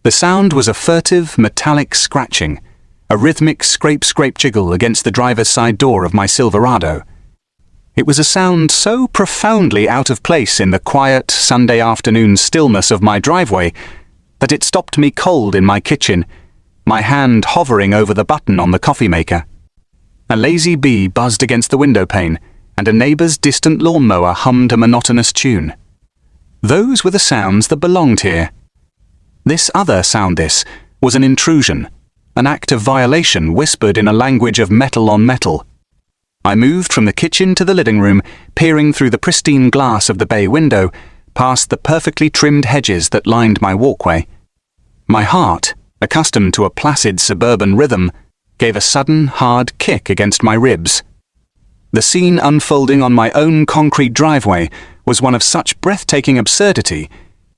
The sound was a furtive, metallic scratching, a rhythmic scrape-scrape jiggle against the driver's side door of my Silverado. It was a sound so profoundly out of place in the quiet Sunday afternoon stillness of my driveway that it stopped me cold in my kitchen, my hand hovering over the button on the coffee maker. A lazy bee buzzed against the window pane, and a neighbour's distant lawnmower hummed a monotonous tune. Those were the sounds that belonged here. This other sound was an intrusion, an act of violation whispered in a language of metal on metal. I moved from the kitchen to the living room, peering through the pristine glass of the bay window, past the perfectly trimmed hedges that lined my walkway. My heart, accustomed to a placid suburban rhythm, gave a sudden, hard kick against my ribs. The scene unfolding on my own concrete driveway was one of such breathtaking absurdity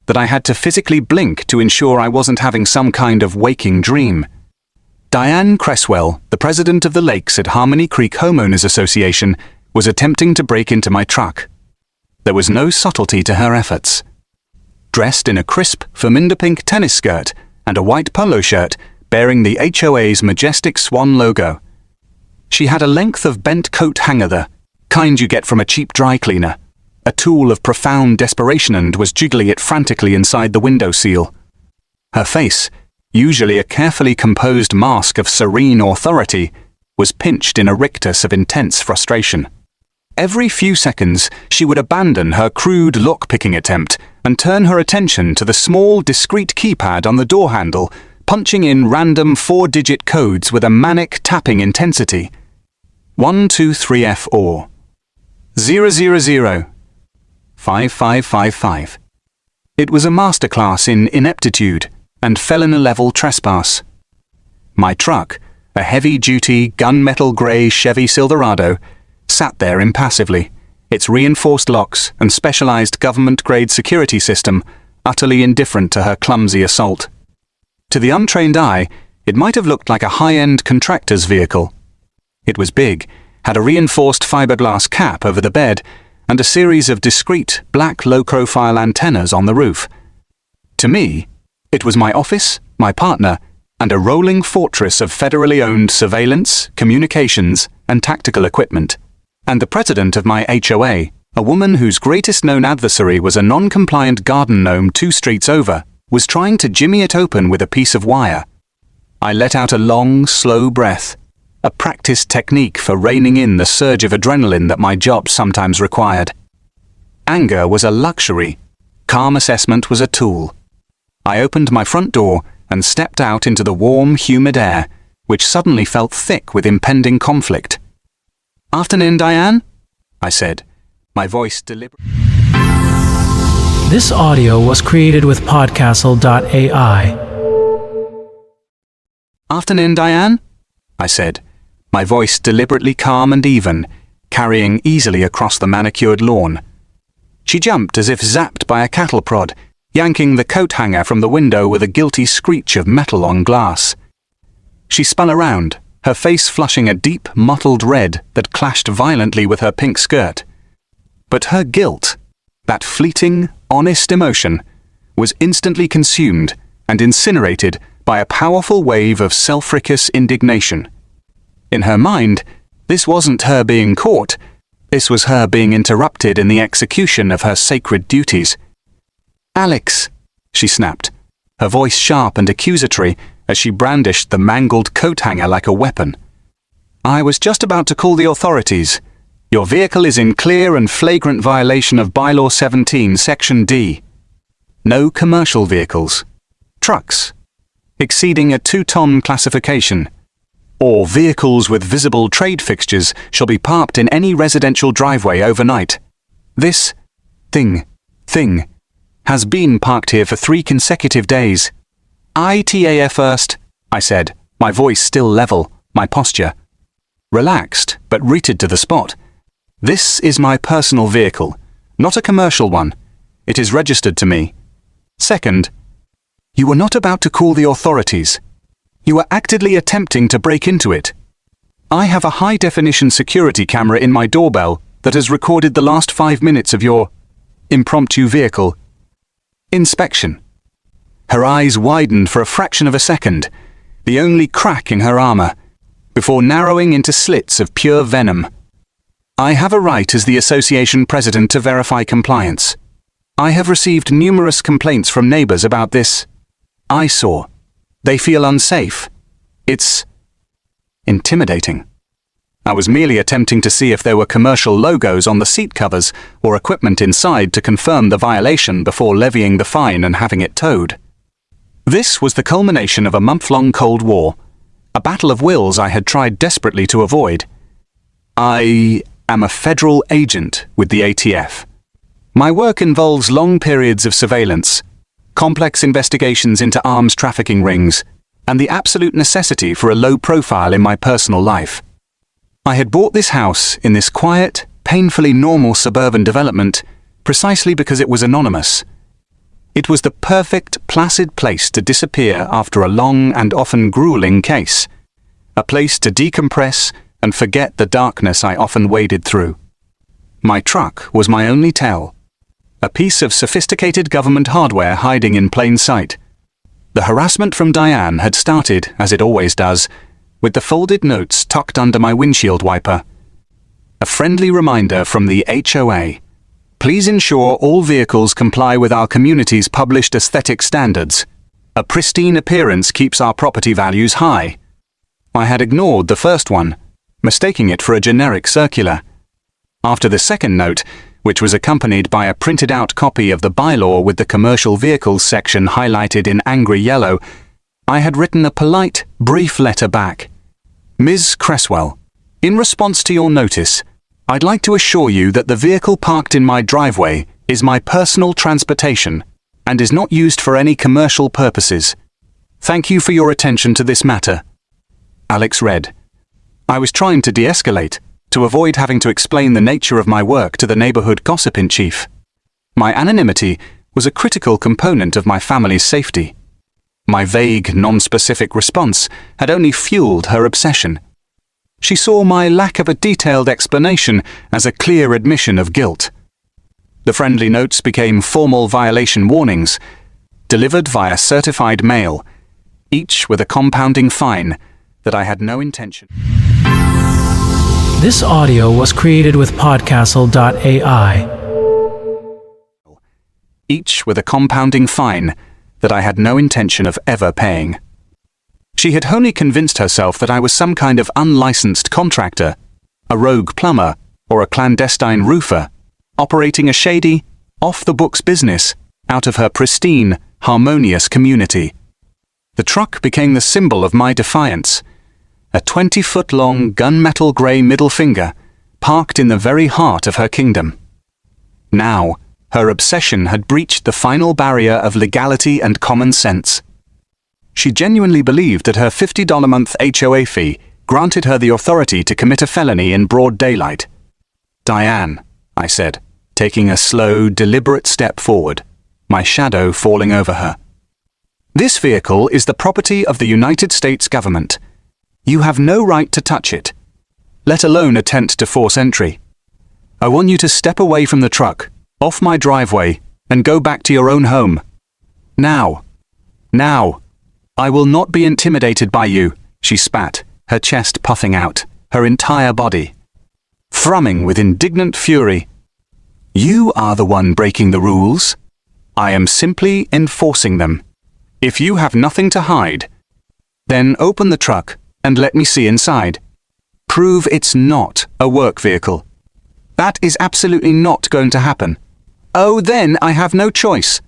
that I had to physically blink to ensure I wasn't having some kind of waking dream. Diane Cresswell, the president of the Lakes at Harmony Creek Homeowners Association, was attempting to break into my truck. There was no subtlety to her efforts. Dressed in a crisp, verminder-pink tennis skirt and a white polo shirt bearing the HOA's majestic swan logo. She had a length of bent coat hanger, the kind you get from a cheap dry cleaner, a tool of profound desperation, and was jiggling it frantically inside the window seal. Her face, usually a carefully composed mask of serene authority, was pinched in a rictus of intense frustration. Every few seconds, she would abandon her crude lock-picking attempt and turn her attention to the small, discreet keypad on the door handle, punching in random 4-digit codes with a manic tapping intensity. 123F or 000 5555. It was a masterclass in ineptitude and felony-level trespass. My truck, a heavy-duty gunmetal grey Chevy Silverado, sat there impassively, its reinforced locks and specialized government-grade security system utterly indifferent to her clumsy assault. To the untrained eye, it might have looked like a high-end contractor's vehicle. It was big, had a reinforced fiberglass cap over the bed, and a series of discreet black low-profile antennas on the roof. To me, it was my office, my partner, and a rolling fortress of federally owned surveillance, communications, and tactical equipment. And the president of my HOA, a woman whose greatest known adversary was a non-compliant garden gnome 2 streets over, was trying to jimmy it open with a piece of wire. I let out a long, slow breath, a practiced technique for reining in the surge of adrenaline that my job sometimes required. Anger was a luxury. Calm assessment was a tool. I opened my front door and stepped out into the warm, humid air, which suddenly felt thick with impending conflict. "Afternoon, Diane," I said, my voice deliberate. This audio was created with Podcastle.ai. "Afternoon, Diane," I said, my voice deliberately calm and even, carrying easily across the manicured lawn. She jumped as if zapped by a cattle prod, yanking the coat hanger from the window with a guilty screech of metal on glass. She spun around, her face flushing a deep, mottled red that clashed violently with her pink skirt. But her guilt, that fleeting, honest emotion, was instantly consumed and incinerated by a powerful wave of self-righteous indignation. In her mind, this wasn't her being caught, this was her being interrupted in the execution of her sacred duties. "Alex," she snapped, her voice sharp and accusatory as she brandished the mangled coat hanger like a weapon. "I was just about to call the authorities. Your vehicle is in clear and flagrant violation of Bylaw 17, Section D. No commercial vehicles, trucks, exceeding a 2-ton classification, or vehicles with visible trade fixtures shall be parked in any residential driveway overnight. This thing has been parked here for 3 consecutive days. ITAF first," I said, my voice still level, my posture relaxed but rooted to the spot. "This is my personal vehicle, not a commercial one. It is registered to me. Second, you were not about to call the authorities. You were actively attempting to break into it. I have a high-definition security camera in my doorbell that has recorded the last 5 minutes of your impromptu vehicle inspection. Her eyes widened for a fraction of a second, the only crack in her armor, before narrowing into slits of pure venom. I have a right as the association president to verify compliance. I have received numerous complaints from neighbors about this eyesore. They feel unsafe. It's intimidating. I was merely attempting to see if there were commercial logos on the seat covers or equipment inside to confirm the violation before levying the fine and having it towed. This was the culmination of a month-long Cold War, a battle of wills I had tried desperately to avoid. I am a federal agent with the ATF. My work involves long periods of surveillance, complex investigations into arms trafficking rings, and the absolute necessity for a low profile in my personal life. I had bought this house in this quiet, painfully normal suburban development precisely because it was anonymous. It was the perfect, placid place to disappear after a long and often grueling case, a place to decompress and forget the darkness I often waded through. My truck was my only tell, a piece of sophisticated government hardware hiding in plain sight. The harassment from Diane had started, as it always does, with the folded notes tucked under my windshield wiper. A friendly reminder from the HOA. Please ensure all vehicles comply with our community's published aesthetic standards. A pristine appearance keeps our property values high. I had ignored the first one, mistaking it for a generic circular. After the second note, which was accompanied by a printed-out copy of the bylaw with the commercial vehicles section highlighted in angry yellow, I had written a polite, brief letter back. Ms. Cresswell, in response to your notice, I'd like to assure you that the vehicle parked in my driveway is my personal transportation and is not used for any commercial purposes. Thank you for your attention to this matter. Alex read. I was trying to de-escalate, to avoid having to explain the nature of my work to the neighborhood gossip-in-chief. My anonymity was a critical component of my family's safety. My vague, non-specific response had only fueled her obsession. She saw my lack of a detailed explanation as a clear admission of guilt. The friendly notes became formal violation warnings, delivered via certified mail, each with a compounding fine that I had no intention. This audio was created with Podcastle.ai. Each with a compounding fine that I had no intention of ever paying. She had wholly convinced herself that I was some kind of unlicensed contractor, a rogue plumber, or a clandestine roofer, operating a shady, off-the-books business out of her pristine, harmonious community. The truck became the symbol of my defiance, a 20-foot-long gunmetal grey middle finger parked in the very heart of her kingdom. Now, her obsession had breached the final barrier of legality and common sense. She genuinely believed that her $50 a month HOA fee granted her the authority to commit a felony in broad daylight. Diane, I said, taking a slow, deliberate step forward, my shadow falling over her. This vehicle is the property of the United States government. You have no right to touch it, let alone attempt to force entry. I want you to step away from the truck, off my driveway, and go back to your own home. Now. Now. I will not be intimidated by you, she spat, her chest puffing out, her entire body thrumming with indignant fury. You are the one breaking the rules. I am simply enforcing them. If you have nothing to hide, then open the truck and let me see inside. Prove it's not a work vehicle. That is absolutely not going to happen. Oh, then I have no choice,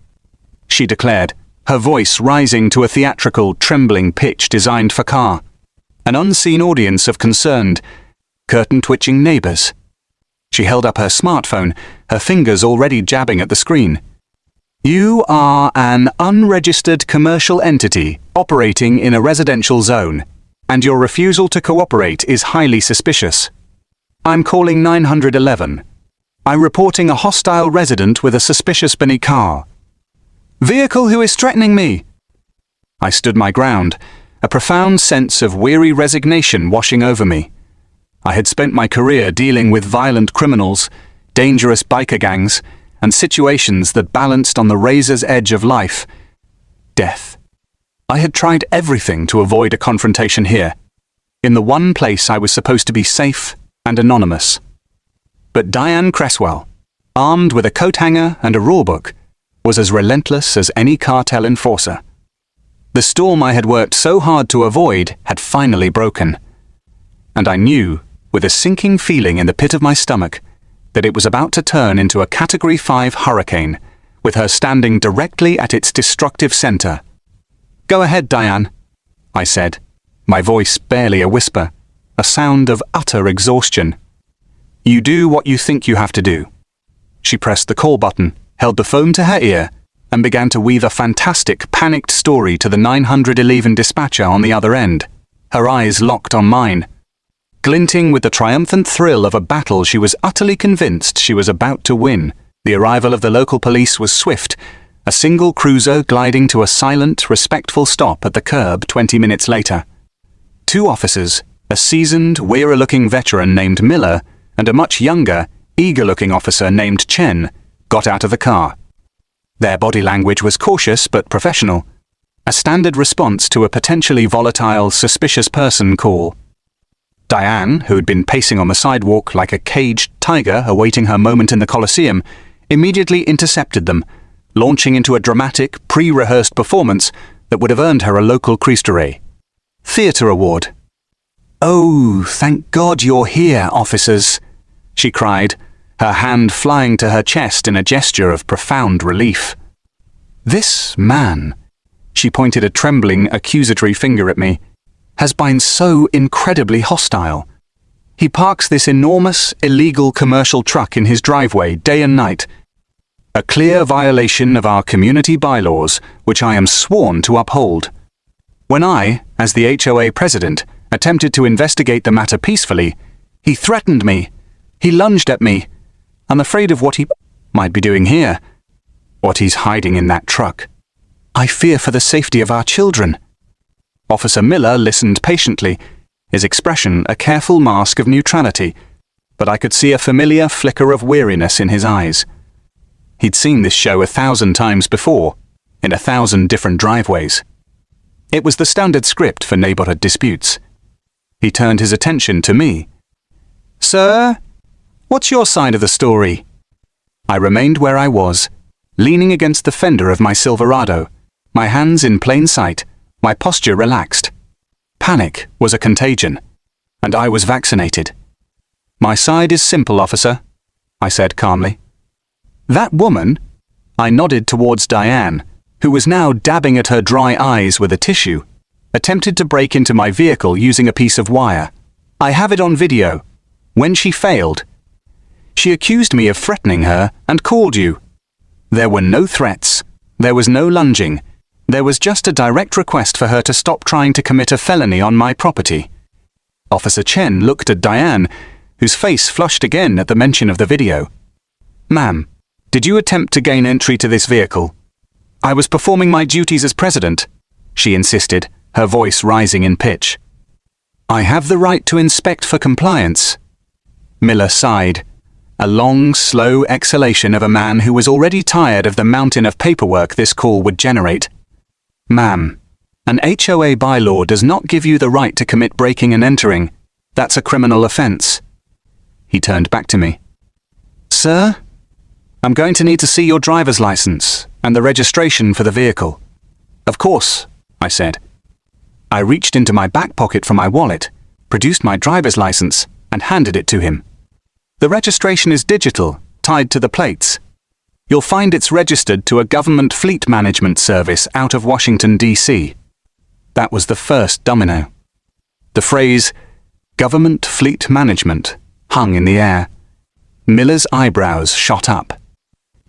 she declared, her voice rising to a theatrical, trembling pitch designed for car. An unseen audience of concerned, curtain-twitching neighbors. She held up her smartphone, her fingers already jabbing at the screen. You are an unregistered commercial entity operating in a residential zone, and your refusal to cooperate is highly suspicious. I'm calling 911. I'm reporting a hostile resident with a suspicious Benny car. Vehicle who is threatening me. I stood my ground, a profound sense of weary resignation washing over me. I had spent my career dealing with violent criminals, dangerous biker gangs, and situations that balanced on the razor's edge of life. death. I had tried everything to avoid a confrontation here, in the one place I was supposed to be safe and anonymous. But Diane Cresswell, armed with a coat hanger and a rulebook, was as relentless as any cartel enforcer. The storm I had worked so hard to avoid had finally broken, and I knew, with a sinking feeling in the pit of my stomach, that it was about to turn into a Category 5 hurricane, with her standing directly at its destructive center. "Go ahead, Diane," I said, my voice barely a whisper, a sound of utter exhaustion. "You do what you think you have to do." She pressed the call button, held the phone to her ear, and began to weave a fantastic, panicked story to the 911 dispatcher on the other end, her eyes locked on mine. Glinting with the triumphant thrill of a battle she was utterly convinced she was about to win, the arrival of the local police was swift, a single cruiser gliding to a silent, respectful stop at the curb 20 minutes later. 2 officers, a seasoned, weary-looking veteran named Miller and a much younger, eager-looking officer named Chen, got out of the car. Their body language was cautious but professional, a standard response to a potentially volatile, suspicious person call. Diane, who had been pacing on the sidewalk like a caged tiger awaiting her moment in the Colosseum, immediately intercepted them, launching into a dramatic, pre-rehearsed performance that would have earned her a local Christ-Rey Theatre Award. "Oh, thank God you're here, officers," she cried, her hand flying to her chest in a gesture of profound relief. "This man," she pointed a trembling, accusatory finger at me, "has been so incredibly hostile. He parks this enormous, illegal commercial truck in his driveway day and night. A clear violation of our community bylaws, which I am sworn to uphold. When I, as the HOA president, attempted to investigate the matter peacefully, he threatened me. He lunged at me. I'm afraid of what he might be doing here, what he's hiding in that truck. I fear for the safety of our children." Officer Miller listened patiently, his expression a careful mask of neutrality, but I could see a familiar flicker of weariness in his eyes. He'd seen this show 1,000 times before, in 1,000 different driveways. It was the standard script for neighborhood disputes. He turned his attention to me. "Sir, what's your side of the story?" I remained where I was, leaning against the fender of my Silverado, my hands in plain sight, my posture relaxed. Panic was a contagion, and I was vaccinated. "My side is simple, officer," I said calmly. "That woman," I nodded towards Diane, who was now dabbing at her dry eyes with a tissue, attempted to break into my vehicle using a piece of wire. I have it on video. When she failed, she accused me of threatening her and called you. There were no threats. There was no lunging. There was just a direct request for her to stop trying to commit a felony on my property." Officer Chen looked at Diane, whose face flushed again at the mention of the video. "Ma'am, did you attempt to gain entry to this vehicle?" "I was performing my duties as president," she insisted, her voice rising in pitch. "I have the right to inspect for compliance." Miller sighed, a long, slow exhalation of a man who was already tired of the mountain of paperwork this call would generate. "Ma'am, an HOA bylaw does not give you the right to commit breaking and entering. That's a criminal offense." He turned back to me. "Sir, I'm going to need to see your driver's license and the registration for the vehicle." "Of course," I said. I reached into my back pocket for my wallet, produced my driver's license, and handed it to him. "The registration is digital, tied to the plates. You'll find it's registered to a government fleet management service out of Washington, D.C. That was the first domino. The phrase, government fleet management, hung in the air. Miller's eyebrows shot up.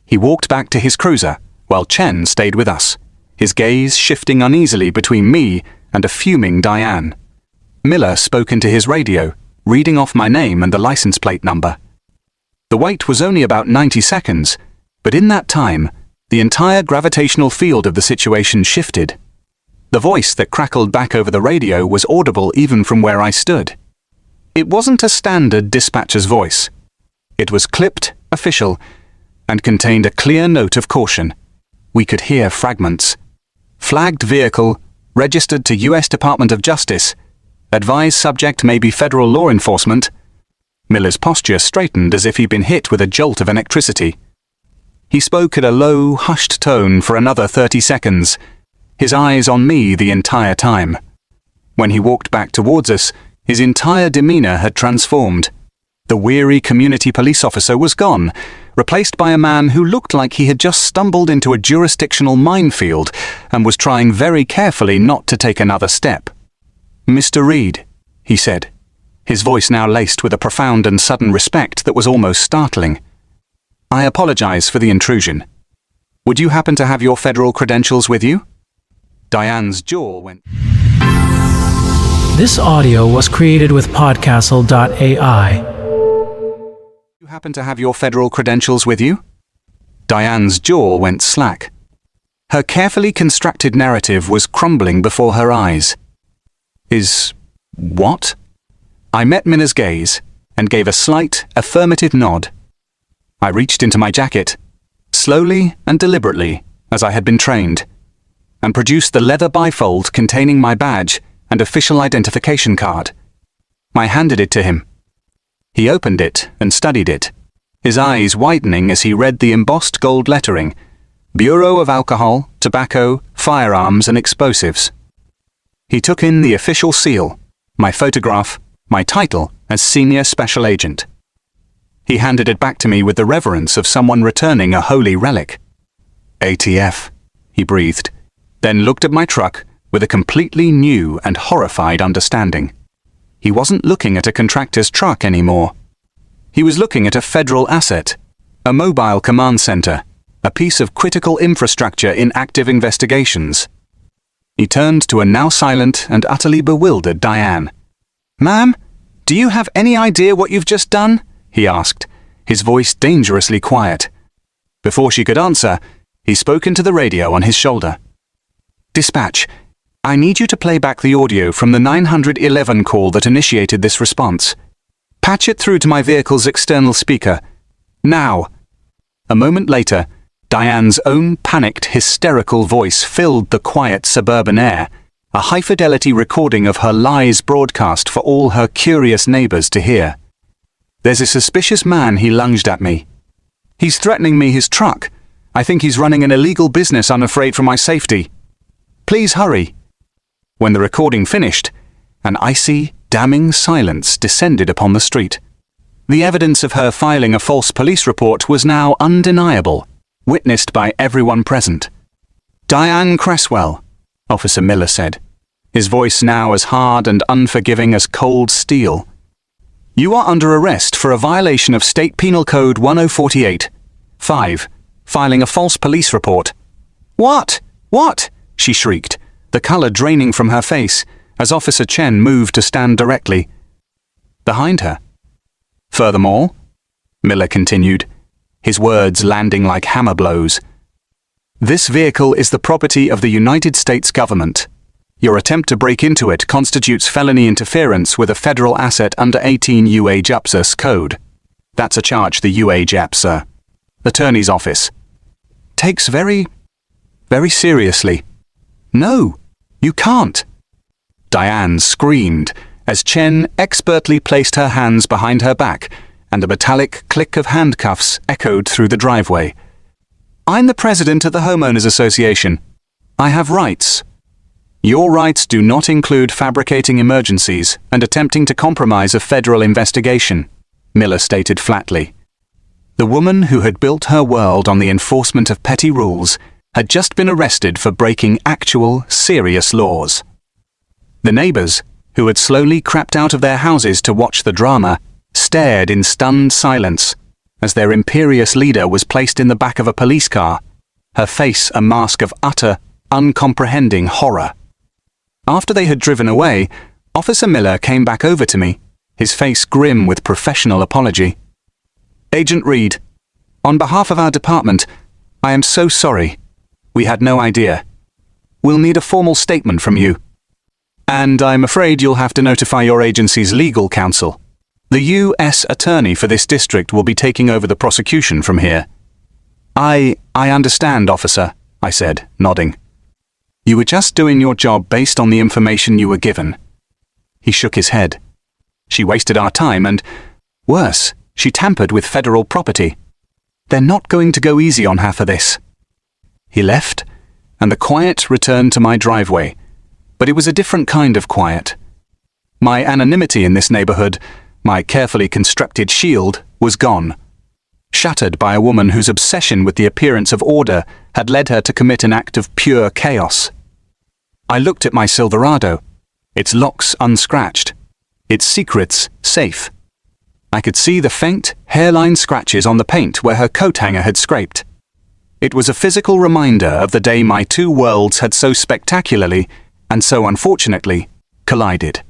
He walked back to his cruiser, while Chen stayed with us, his gaze shifting uneasily between me and a fuming Diane. Miller spoke into his radio, reading off my name and the license plate number. The wait was only about 90 seconds, but in that time, the entire gravitational field of the situation shifted. The voice that crackled back over the radio was audible even from where I stood. It wasn't a standard dispatcher's voice. It was clipped, official, and contained a clear note of caution. We could hear fragments. Flagged vehicle, registered to U.S. Department of Justice. Advised subject may be federal law enforcement. Miller's posture straightened as if he'd been hit with a jolt of electricity. He spoke at a low, hushed tone for another 30 seconds, his eyes on me the entire time. When he walked back towards us, his entire demeanor had transformed. The weary community police officer was gone, replaced by a man who looked like he had just stumbled into a jurisdictional minefield and was trying very carefully not to take another step. "Mr. Reed," he said, his voice now laced with a profound and sudden respect that was almost startling. "I apologize for the intrusion. Would you happen to have your federal credentials with you?" Diane's jaw went. This audio was created with Podcastle.ai. You happen to have your federal credentials with you? Diane's jaw went slack. Her carefully constructed narrative was crumbling before her eyes. What? I met Miller's gaze and gave a slight, affirmative nod. I reached into my jacket, slowly and deliberately, as I had been trained, and produced the leather bifold containing my badge and official identification card. I handed it to him. He opened it and studied it, his eyes widening as he read the embossed gold lettering, Bureau of Alcohol, Tobacco, Firearms and Explosives. He took in the official seal, my photograph, my title as Senior Special Agent. He handed it back to me with the reverence of someone returning a holy relic. "ATF," he breathed, then looked at my truck with a completely new and horrified understanding. He wasn't looking at a contractor's truck anymore. He was looking at a federal asset, a mobile command center, a piece of critical infrastructure in active investigations. He turned to a now silent and utterly bewildered Diane. "Ma'am, do you have any idea what you've just done?" he asked, his voice dangerously quiet. Before she could answer, he spoke into the radio on his shoulder. "Dispatch, I need you to play back the audio from the 911 call that initiated this response. Patch it through to my vehicle's external speaker. Now." A moment later, Diane's own panicked, hysterical voice filled the quiet suburban air, a high-fidelity recording of her lies broadcast for all her curious neighbors to hear. "There's a suspicious man," he lunged at me. "He's threatening me his truck. I think he's running an illegal business, I'm afraid, for my safety. Please hurry." When the recording finished, an icy, damning silence descended upon the street. The evidence of her filing a false police report was now undeniable, witnessed by everyone present. "Diane Cresswell," Officer Miller said, his voice now as hard and unforgiving as cold steel. "You are under arrest for a violation of State Penal Code 1048-5, filing a false police report." "What? What?" she shrieked, the color draining from her face as Officer Chen moved to stand directly behind her. "Furthermore," Miller continued, his words landing like hammer blows, "this vehicle is the property of the United States government. Your attempt to break into it constitutes felony interference with a federal asset under 18 UA JAPSA Code. That's a charge the UA JAPSA Attorney's Office takes very, very seriously." "No, you can't!" Diane screamed as Chen expertly placed her hands behind her back and a metallic click of handcuffs echoed through the driveway. "I'm the president of the Homeowners Association. I have rights." "Your rights do not include fabricating emergencies and attempting to compromise a federal investigation," Miller stated flatly. The woman who had built her world on the enforcement of petty rules had just been arrested for breaking actual, serious laws. The neighbors, who had slowly crept out of their houses to watch the drama, stared in stunned silence as their imperious leader was placed in the back of a police car, her face a mask of utter, uncomprehending horror. After they had driven away, Officer Miller came back over to me, his face grim with professional apology. "Agent Reed, on behalf of our department, I am so sorry. We had no idea. We'll need a formal statement from you. And I'm afraid you'll have to notify your agency's legal counsel. The U.S. attorney for this district will be taking over the prosecution from here." I understand, officer," I said, nodding. You were just doing your job based on the information you were given." He shook his head. "She wasted our time and, worse, she tampered with federal property. They're not going to go easy on her for this." He left, and the quiet returned to my driveway, but it was a different kind of quiet. My anonymity in this neighborhood, my carefully constructed shield, was gone, shattered by a woman whose obsession with the appearance of order had led her to commit an act of pure chaos. I looked at my Silverado, its locks unscratched, its secrets safe. I could see the faint, hairline scratches on the paint where her coat hanger had scraped. It was a physical reminder of the day my two worlds had so spectacularly, and so unfortunately, collided.